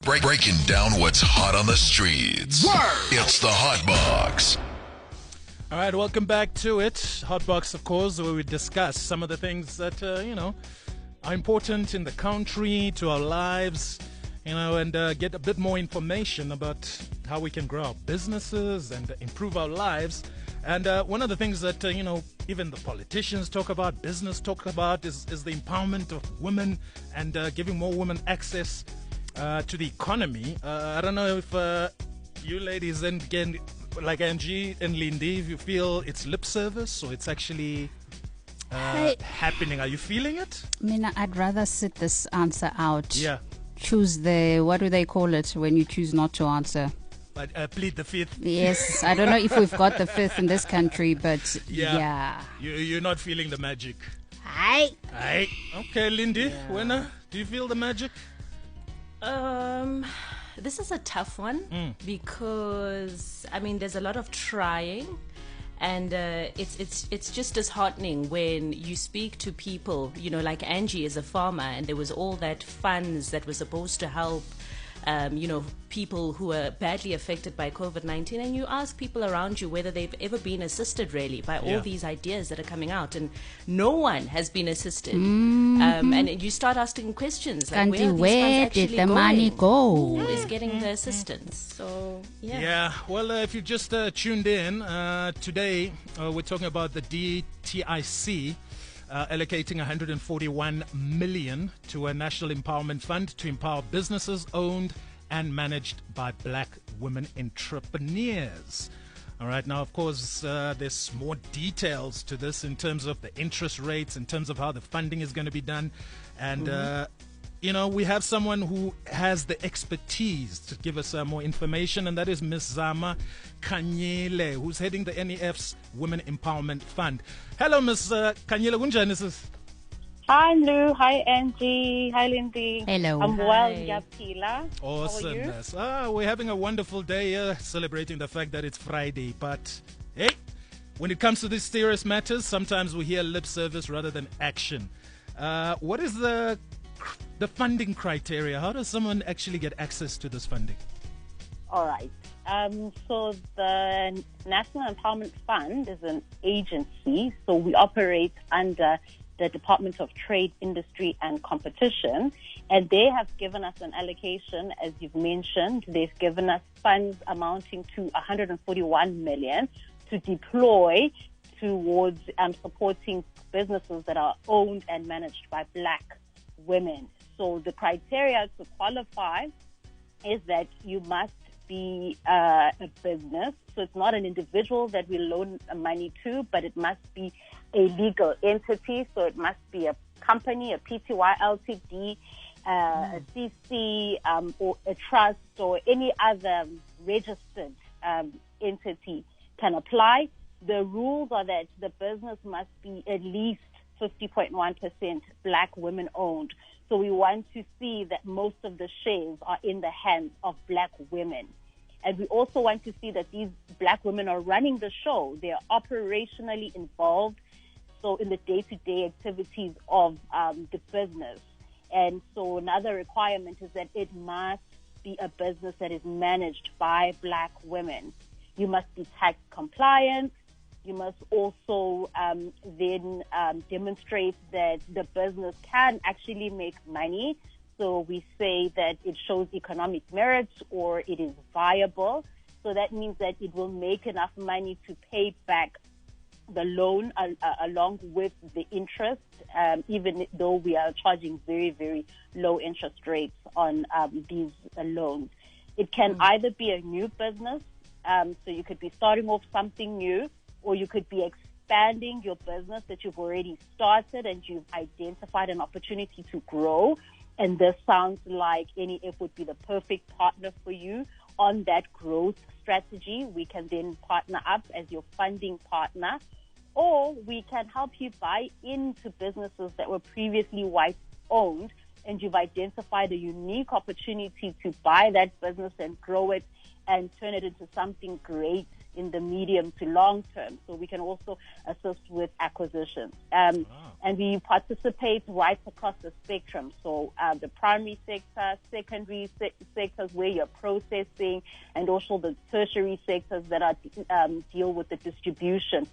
Breaking down what's hot on the streets. It's the Hot Box. All right, welcome back to it. Hot Box, of course, where we discuss some of the things that, are important in the country, to our lives, and get a bit more information about how we can grow our businesses and improve our lives. And one of the things that, even the politicians talk about, business talk about, is the empowerment of women and giving more women access to the economy. I don't know if you ladies, and again, like Angie and Lindy, if you feel it's lip service or it's actually happening. Are you feeling it? I'd rather sit this answer out. Yeah. Choose what do they call it when you choose not to answer? But plead the fifth. Yes, I don't know if we've got the fifth in this country, but yeah. You're not feeling the magic. Aye. Okay, Lindy, winner, do you feel the magic? This is a tough one because there's a lot of trying, and it's just disheartening when you speak to people, like Angie is a farmer, and there was all that funds that were supposed to help people who are badly affected by COVID-19, and you ask people around you whether they've ever been assisted really by all these ideas that are coming out, and no one has been assisted. And you start asking questions like, where did the money go? Who is getting the assistance? So well, if you just tuned in, today we're talking about the DTIC allocating 141 million to a national empowerment fund to empower businesses owned and managed by black women entrepreneurs. All right, now, of course, there's more details to this in terms of the interest rates, in terms of how the funding is going to be done. And, we have someone who has the expertise to give us more information, and that is Miss Zama Khanyile, who's heading the NEF's Women Empowerment Fund. Hello, Miss Khanyile. Kunjani sis? Hi, Lou. Hi, Angie. Hi, Lindy. Hello. I'm well, Yapila. Awesomeness. We're having a wonderful day here, celebrating the fact that it's Friday. But, hey, when it comes to these serious matters, sometimes we hear lip service rather than action. What is the funding criteria? How does someone actually get access to this funding? All right. So the National Empowerment Fund is an agency. So we operate under the Department of Trade, Industry and Competition. And they have given us an allocation, as you've mentioned. They've given us funds amounting to 141 million to deploy towards supporting businesses that are owned and managed by black women. So the criteria to qualify is that you must be a business. So it's not an individual that we loan money to, but it must be a legal entity. So it must be a company, a PTY, LTD, a CC, or a trust, or any other registered entity can apply. The rules are that the business must be at least 50.1% black women owned. So we want to see that most of the shares are in the hands of black women. And we also want to see that these black women are running the show. They are operationally involved, so in the day-to-day activities of the business. And so another requirement is that it must be a business that is managed by black women. You must be tax compliant. You must also then demonstrate that the business can actually make money. So we say that it shows economic merit or it is viable. So that means that it will make enough money to pay back the loan along with the interest, even though we are charging very, very low interest rates on these loans. It can either be a new business, so you could be starting off something new, or you could be expanding your business that you've already started and you've identified an opportunity to grow. And this sounds like NEF would be the perfect partner for you on that growth strategy. We can then partner up as your funding partner, or we can help you buy into businesses that were previously white owned, and you've identified a unique opportunity to buy that business and grow it and turn it into something great in the medium to long term. So we can also assist with acquisitions. And we participate right across the spectrum. So the primary sector, secondary sectors where you're processing, and also the tertiary sectors that are deal with the distribution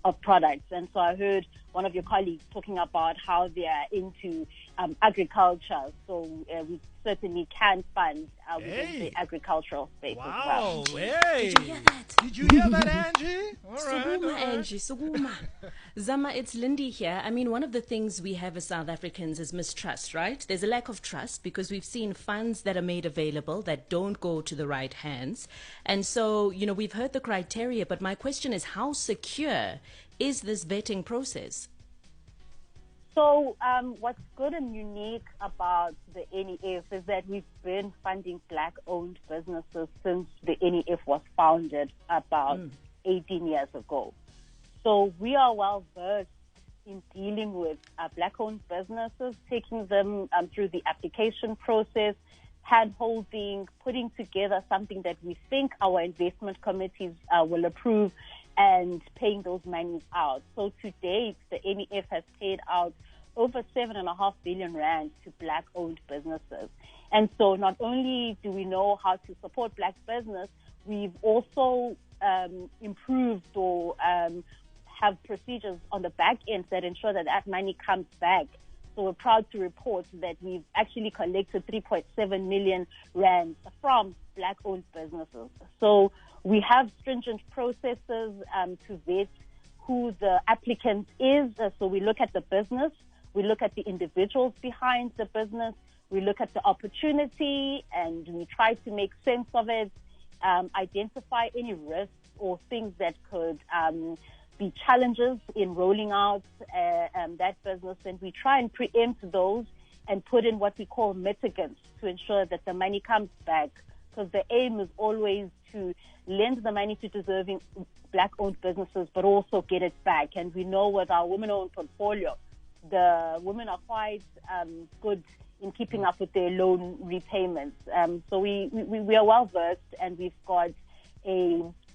of products. And so I heard one of your colleagues talking about how they are into agriculture. So we certainly can fund within the agricultural space as well. Hey! Did you hear that? Did you hear that, Angie? All right. Suguma, Angie, Suguma. Zama, it's Lindy here. I mean, one of the things we have as South Africans is mistrust, right? There's a lack of trust because we've seen funds that are made available that don't go to the right hands. And so, we've heard the criteria, but my question is, how secure is this vetting process? So what's good and unique about the NEF is that we've been funding Black-owned businesses since the NEF was founded about 18 years ago. So we are well versed in dealing with Black-owned businesses, taking them through the application process, hand-holding, putting together something that we think our investment committees will approve, and paying those monies out. So to date, the NEF has paid out over 7.5 billion rand to Black-owned businesses. And so not only do we know how to support Black business, we've also improved or have procedures on the back end that ensure that that money comes back. So we're proud to report that we've actually collected 3.7 million rand from Black-owned businesses. So we have stringent processes to vet who the applicant is. So we look at the business, we look at the individuals behind the business, we look at the opportunity, and we try to make sense of it, identify any risks or things that could be challenges in rolling out that business, and we try and preempt those and put in what we call mitigants to ensure that the money comes back, because the aim is always to lend the money to deserving Black-owned businesses, but also get it back. And we know with our women-owned portfolio, the women are quite good in keeping up with their loan repayments. So we are well versed, and we've got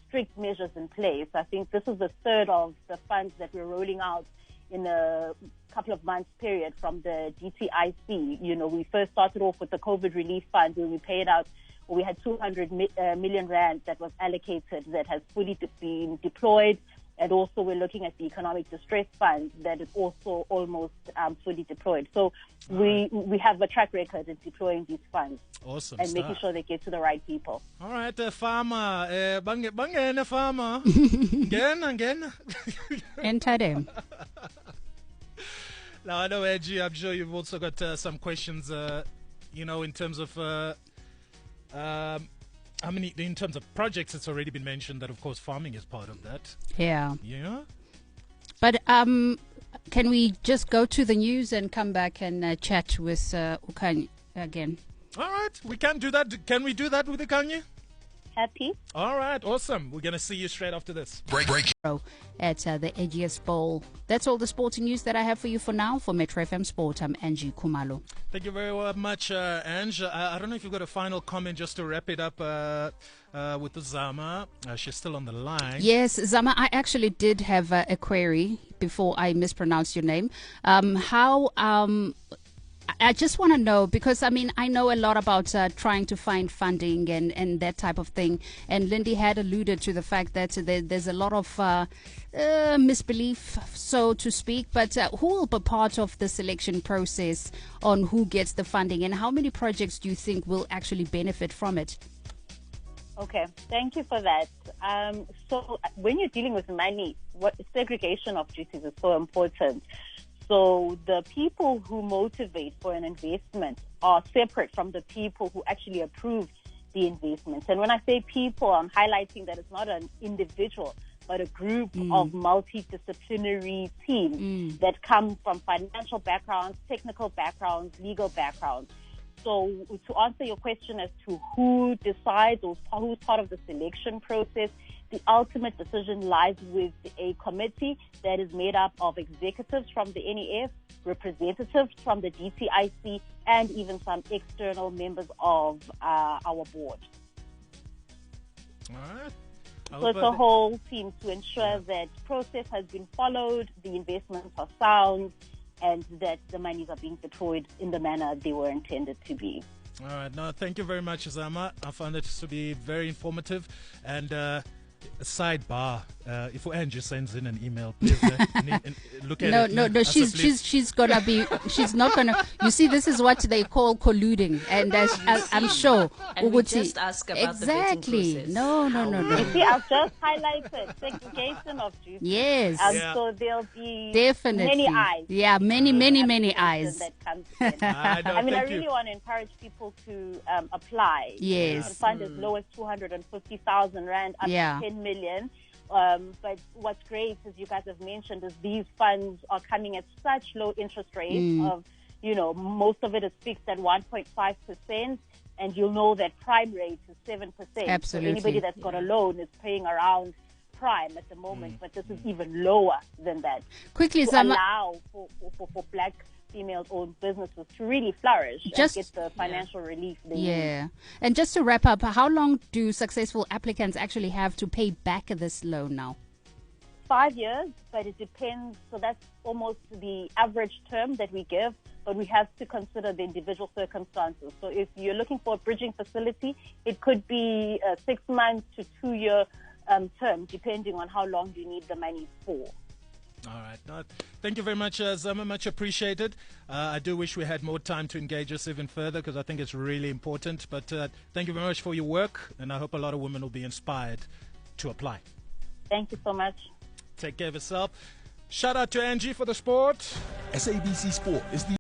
strict measures in place. I think this is the third of the funds that we're rolling out in a couple of months period from the DTIC. We first started off with the COVID relief fund, where we paid out, we had 200 million rand that was allocated, that has fully been deployed. And also we're looking at the economic distress fund that is also almost fully deployed. So we have a track record in deploying these funds. Awesome. And making sure they get to the right people. All right, farmer. Bangena farmer. Again. Enter them. Now, I know, Angie, I'm sure you've also got some questions, in terms of how many, in terms of projects. It's already been mentioned that, of course, farming is part of that. Yeah. Yeah. But can we just go to the news and come back and chat with Khanyile again? All right, we can do that. Can we do that with Khanyile? Happy. All right, awesome. We're going to see you straight after this. Break. At the AGS Bowl. That's all the sporting news that I have for you for now. For Metro FM Sport, I'm Angie Kumalo. Thank you very much, Ange. I don't know if you've got a final comment just to wrap it up with the Zama. She's still on the line. Yes, Zama, I actually did have a query before I mispronounced your name. I just want to know, because, I know a lot about trying to find funding and that type of thing. And Lindy had alluded to the fact that there's a lot of misbelief, so to speak. But who will be part of the selection process on who gets the funding, and how many projects do you think will actually benefit from it? Okay, thank you for that. So when you're dealing with money, segregation of duties is so important. So the people who motivate for an investment are separate from the people who actually approve the investment. And when I say people, I'm highlighting that it's not an individual, but a group of multidisciplinary teams that come from financial backgrounds, technical backgrounds, legal backgrounds. So to answer your question as to who decides or who's part of the selection process, the ultimate decision lies with a committee that is made up of executives from the NEF, representatives from the DTIC, and even some external members of our board. All right. So it's a whole team to ensure that process has been followed, the investments are sound, and that the monies are being deployed in the manner they were intended to be. All right. No, thank you very much, Zama. I found it to be very informative. And sidebar, if Angie sends in an email, please look at it. No. She's gonna be. She's not gonna. You see, this is what they call colluding, and I'm sure. And we just ask about exactly. the vetting process. No. You see, I've just highlighted segregation of duties. Yes. So there'll be Definitely many eyes. Yeah, many eyes. That comes in. I really want to encourage people to apply. Yes. You can fund as low as 250,000 rand up to 10 million. But what's great, as you guys have mentioned, is these funds are coming at such low interest rates of, most of it is fixed at 1.5%. And you'll know that prime rate is 7%. Absolutely. So anybody that's got a loan is paying around prime at the moment, but this is even lower than that. Quickly, to Zama, allow for black female-owned businesses to really flourish and get the financial relief they need. And just to wrap up, how long do successful applicants actually have to pay back this loan now? 5 years, but it depends. So that's almost the average term that we give, but we have to consider the individual circumstances. So if you're looking for a bridging facility, it could be a 6 months to 2 year term, depending on how long you need the money for. All right. No, thank you very much, Zama. Much appreciated. I do wish we had more time to engage us even further because I think it's really important. But thank you very much for your work, and I hope a lot of women will be inspired to apply. Thank you so much. Take care of yourself. Shout out to Angie for the sport. SABC Sport is the